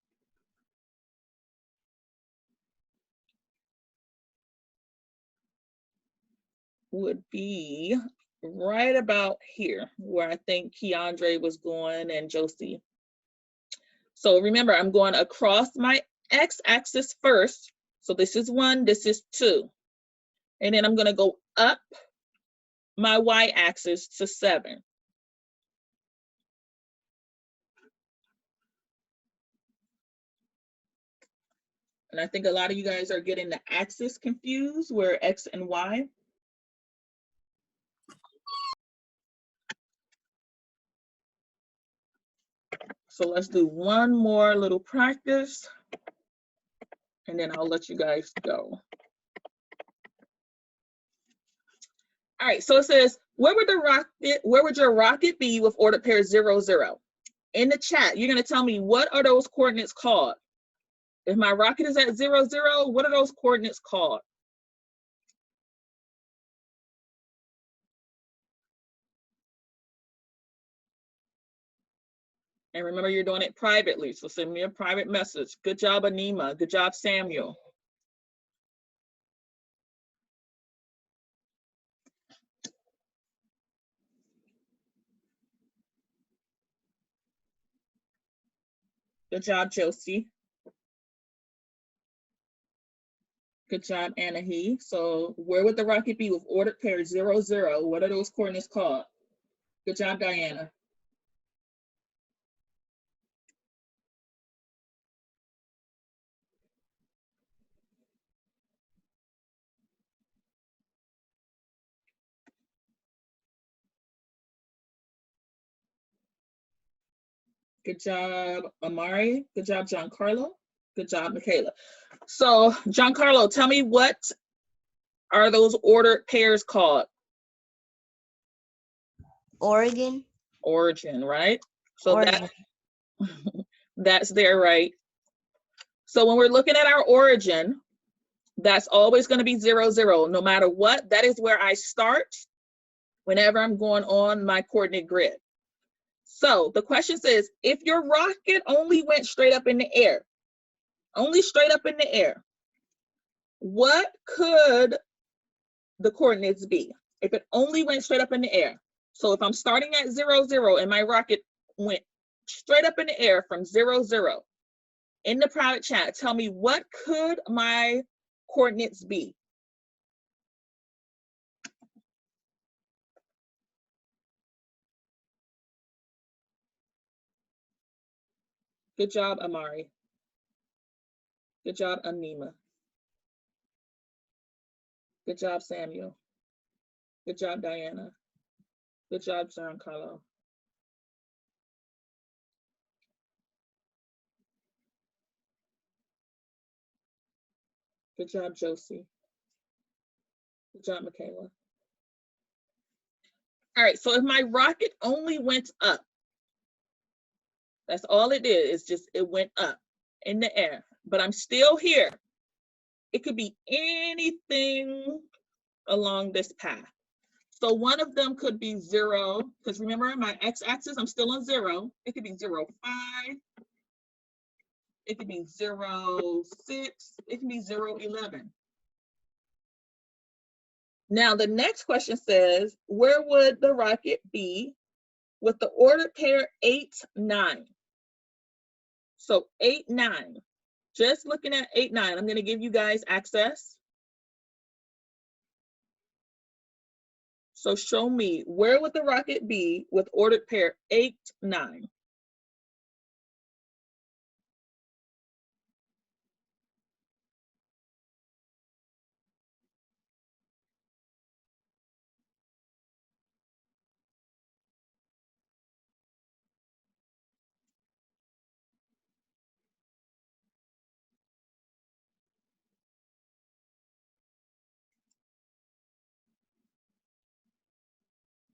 [SPEAKER 4] would be right about here where I think Keandre was going and Josie. So remember, I'm going across my x-axis first. So this is 1, this is 2. And then I'm going to go up my y-axis to 7. And I think a lot of you guys are getting the axis confused, where x and y. So let's do one more little practice, and then I'll let you guys go. All right, so it says, where would your rocket be with ordered pair 0, 0? In the chat, you're gonna tell me, what are those coordinates called? If my rocket is at 0, 0, what are those coordinates called? And remember, you're doing it privately, so send me a private message. Good job, Anima. Good job, Samuel. Good job, Josie. Good job, Anahi. So where would the rocket be with ordered pair 0, 0? What are those coordinates called? Good job, Diana. Good job, Amari. Good job, Giancarlo. Good job, Michaela. So Giancarlo, tell me, what are those ordered pairs called?
[SPEAKER 11] Oregon.
[SPEAKER 4] Origin, right? So
[SPEAKER 11] Origin.
[SPEAKER 4] that's there, right? So when we're looking at our origin, that's always going to be 0, 0. No matter what, that is where I start whenever I'm going on my coordinate grid. So the question says, if your rocket only went straight up in the air, only straight up in the air, what could the coordinates be if it only went straight up in the air? So if I'm starting at 0, 0 and my rocket went straight up in the air from 0, 0, in the private chat, tell me, what could my coordinates be? Good job, Amari. Good job, Anima. Good job, Samuel. Good job, Diana. Good job, Giancarlo. Good job, Josie. Good job, Michaela. All right, so if my rocket only went up, that's all it did, is just it went up in the air, but I'm still here. It could be anything along this path. So one of them could be 0, because remember my x-axis, I'm still on 0. It could be 0, 5. It could be 0, 6. It can be 0, 11. Now the next question says, where would the rocket be with the ordered pair 8, 9? So 8, 9. Just looking at 8, 9, I'm going to give you guys access. So show me, where would the rocket be with ordered pair 8, 9?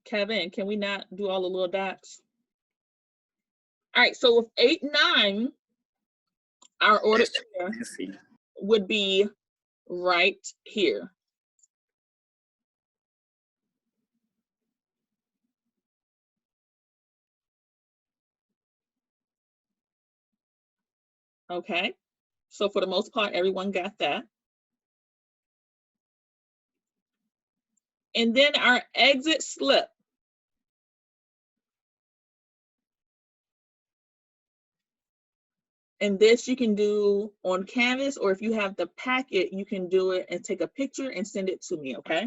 [SPEAKER 4] Kevin, can we not do all the little dots? All right, so with 8, 9, our ordered pair would be right here. Okay, so for the most part, everyone got that. And then our exit slip. And this you can do on Canvas, or if you have the packet, you can do it and take a picture and send it to me, okay?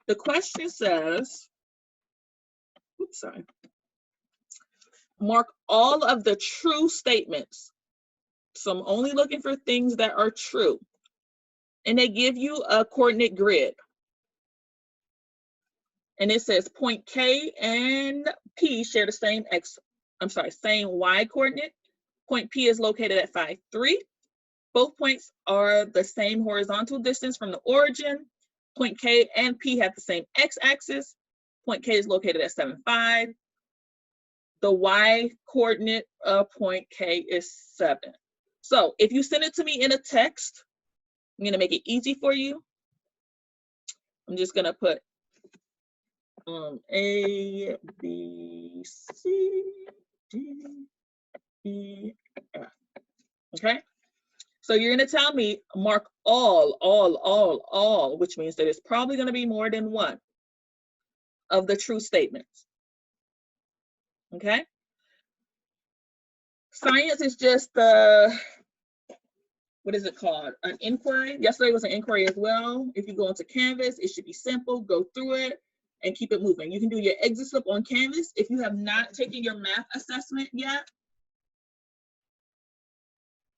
[SPEAKER 4] The question says, oops, sorry. Mark all of the true statements. So I'm only looking for things that are true. And they give you a coordinate grid. And it says point K and P share the same same Y coordinate. Point P is located at 5, 3. Both points are the same horizontal distance from the origin. Point K and P have the same x-axis. Point K is located at 7, 5. The Y coordinate of point K is 7. So if you send it to me in a text, I'm gonna make it easy for you. I'm just gonna put A, B, C, D, E, F. Okay? So you're gonna tell me mark all, which means that it's probably gonna be more than one of the true statements. Okay? Science is just what is it called? An inquiry. Yesterday was an inquiry as well. If you go into Canvas, it should be simple. Go through it and keep it moving. You can do your exit slip on Canvas. If you have not taken your math assessment yet,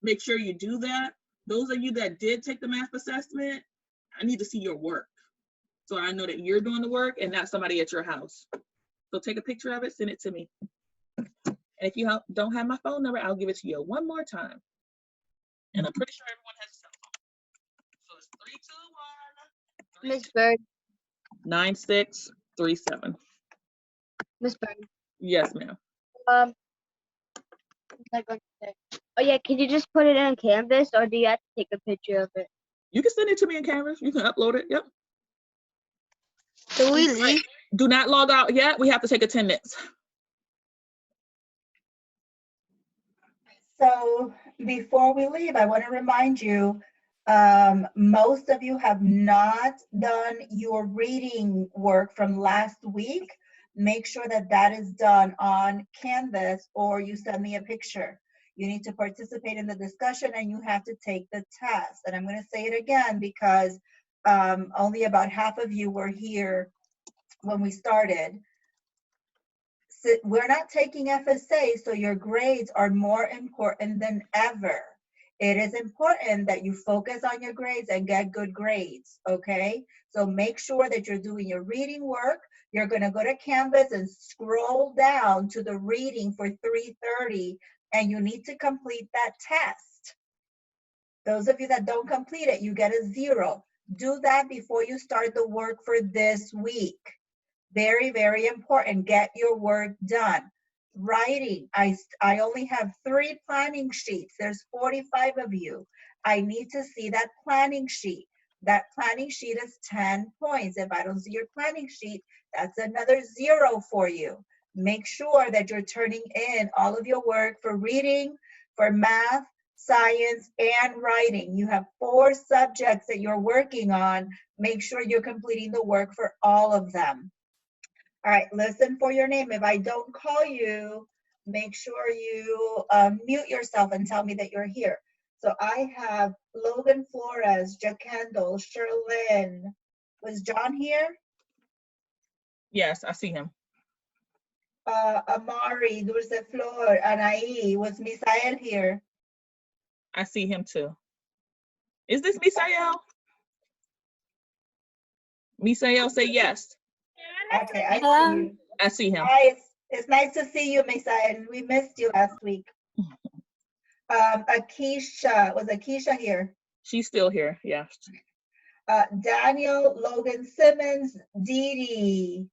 [SPEAKER 4] make sure you do that. Those of you that did take the math assessment, I need to see your work, so I know that you're doing the work and not somebody at your house. So take a picture of it, send it to me. And if you don't have my phone number, I'll give it to you one more time. And I'm pretty sure everyone has a cell phone. So it's 321
[SPEAKER 9] Miss Bird.
[SPEAKER 4] 9637.
[SPEAKER 9] Miss Bird.
[SPEAKER 4] Yes, ma'am.
[SPEAKER 9] What was I going to say? Oh yeah, can you just put it on Canvas, or do you have to take a picture of it?
[SPEAKER 4] You can send it to me in Canvas. You can upload it. Yep.
[SPEAKER 6] Do we leave?
[SPEAKER 4] Do not log out yet. We have to take attendance.
[SPEAKER 1] So before we leave, I want to remind you, most of you have not done your reading work from last week. Make sure that that is done on Canvas, or you send me a picture. You need to participate in the discussion and you have to take the test. And I'm going to say it again because only about half of you were here when we started. So we're not taking FSA, so your grades are more important than ever. It is important that you focus on your grades and get good grades, okay? So make sure that you're doing your reading work. You're gonna go to Canvas and scroll down to the reading for 330, and you need to complete that test. Those of you that don't complete it, you get a 0. Do that before you start the work for this week. Very, very important. Get your work done. Writing, I only have 3 planning sheets. There's 45 of you. I need to see that planning sheet. That planning sheet is 10 points. If I don't see your planning sheet, that's another 0 for you. Make sure that you're turning in all of your work for reading, for math, science, and writing. You have 4 subjects that you're working on. Make sure you're completing the work for all of them. All right, listen for your name. If I don't call you, make sure you mute yourself and tell me that you're here. So I have Logan Flores, Jack Kendall, Sherlyn. Was John here?
[SPEAKER 4] Yes, I see him.
[SPEAKER 1] Amari, Dulce Flor, Anaí. Was Misael here?
[SPEAKER 4] I see him too. Is this Misael? Misael, say yes.
[SPEAKER 1] Okay, I see you.
[SPEAKER 4] I see him.
[SPEAKER 1] Hi, it's nice to see you, Misael. We missed you last week. Akeisha, was Akeisha here?
[SPEAKER 4] She's still here, yes.
[SPEAKER 1] Daniel, Logan Simmons, Dee Dee,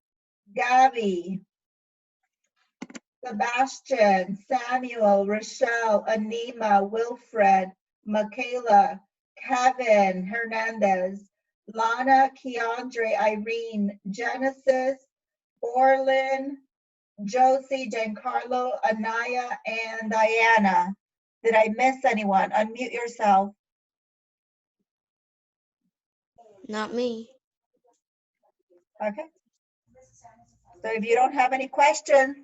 [SPEAKER 1] Gabby, Sebastian, Samuel, Rochelle, Anima, Wilfred, Michaela, Kevin Hernandez, Lana, Keandre, Irene, Genesis, Orlin, Josie, Giancarlo, Anaya, and Diana. Did I miss anyone? Unmute yourself.
[SPEAKER 6] Not me.
[SPEAKER 1] Okay. So if you don't have any questions,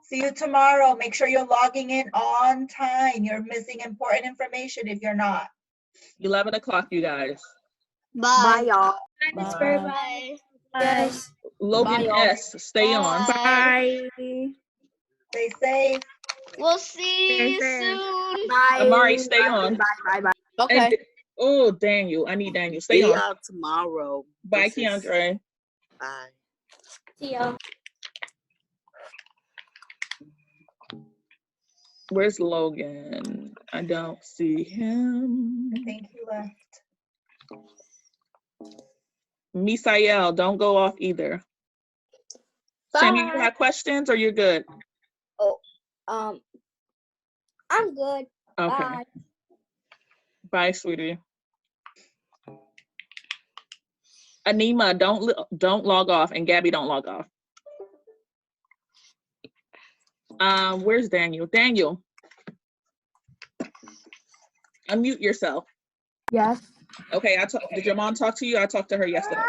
[SPEAKER 1] see you tomorrow. Make sure you're logging in on time. You're missing important information if you're not.
[SPEAKER 4] 11 o'clock, you guys.
[SPEAKER 6] Bye.
[SPEAKER 9] y'all.
[SPEAKER 3] Bye.
[SPEAKER 2] Yes.
[SPEAKER 4] Logan
[SPEAKER 6] y'all.
[SPEAKER 4] S, stay on.
[SPEAKER 2] Bye.
[SPEAKER 1] Stay safe.
[SPEAKER 3] We'll see you soon.
[SPEAKER 4] Amari, stay on.
[SPEAKER 6] Okay.
[SPEAKER 4] And, oh, Daniel, I need Daniel. Stay
[SPEAKER 10] See
[SPEAKER 4] on.
[SPEAKER 10] y'all tomorrow.
[SPEAKER 4] Bye,
[SPEAKER 10] This is-
[SPEAKER 4] Keandre.
[SPEAKER 10] Bye.
[SPEAKER 5] See y'all.
[SPEAKER 4] Where's Logan? I don't see him.
[SPEAKER 1] I think he left.
[SPEAKER 4] Misael, don't go off either. Sammy, you have questions or you're good?
[SPEAKER 5] I'm good.
[SPEAKER 4] Okay.
[SPEAKER 5] Bye.
[SPEAKER 4] Bye, sweetie. Anima, don't log off, and Gabby, don't log off. Where's Daniel? Daniel, unmute yourself.
[SPEAKER 11] Yes.
[SPEAKER 4] Okay, did your mom talk to you? I talked to her yesterday.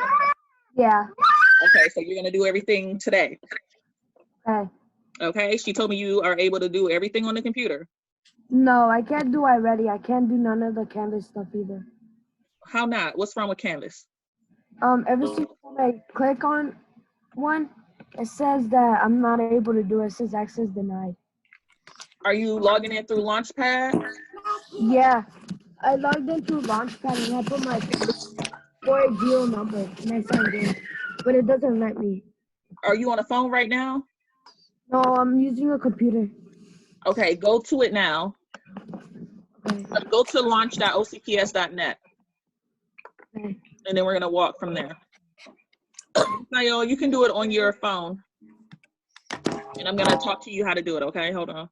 [SPEAKER 11] Yeah.
[SPEAKER 4] Okay, so you're gonna do everything today.
[SPEAKER 11] Okay.
[SPEAKER 4] Okay, she told me you are able to do everything on the computer.
[SPEAKER 11] No, I can't do iReady. I can't do none of the Canvas stuff either.
[SPEAKER 4] How not? What's wrong with Canvas?
[SPEAKER 11] Every single time I click on one, it says that I'm not able to do it. It says access denied.
[SPEAKER 4] Are you logging in through Launchpad?
[SPEAKER 11] Yeah. I logged into Launchpad and I put my 480 number and I signed in, but it doesn't let me.
[SPEAKER 4] Are you on a phone right now?
[SPEAKER 11] No, I'm using a computer.
[SPEAKER 4] Okay, go to it now.
[SPEAKER 11] Okay.
[SPEAKER 4] Go to launch.ocps.net.
[SPEAKER 11] Okay.
[SPEAKER 4] And then we're gonna walk from there. Nayo, you can do it on your phone. And I'm gonna talk to you how to do it, okay? Hold on.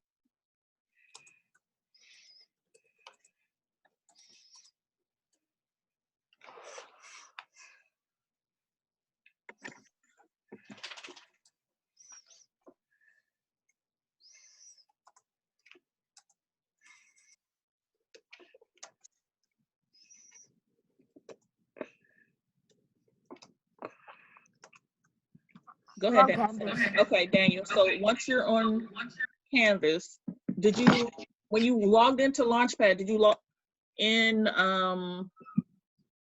[SPEAKER 4] Go ahead, Daniel. Okay, Daniel. So once you're on Canvas, when you logged into Launchpad, did you log in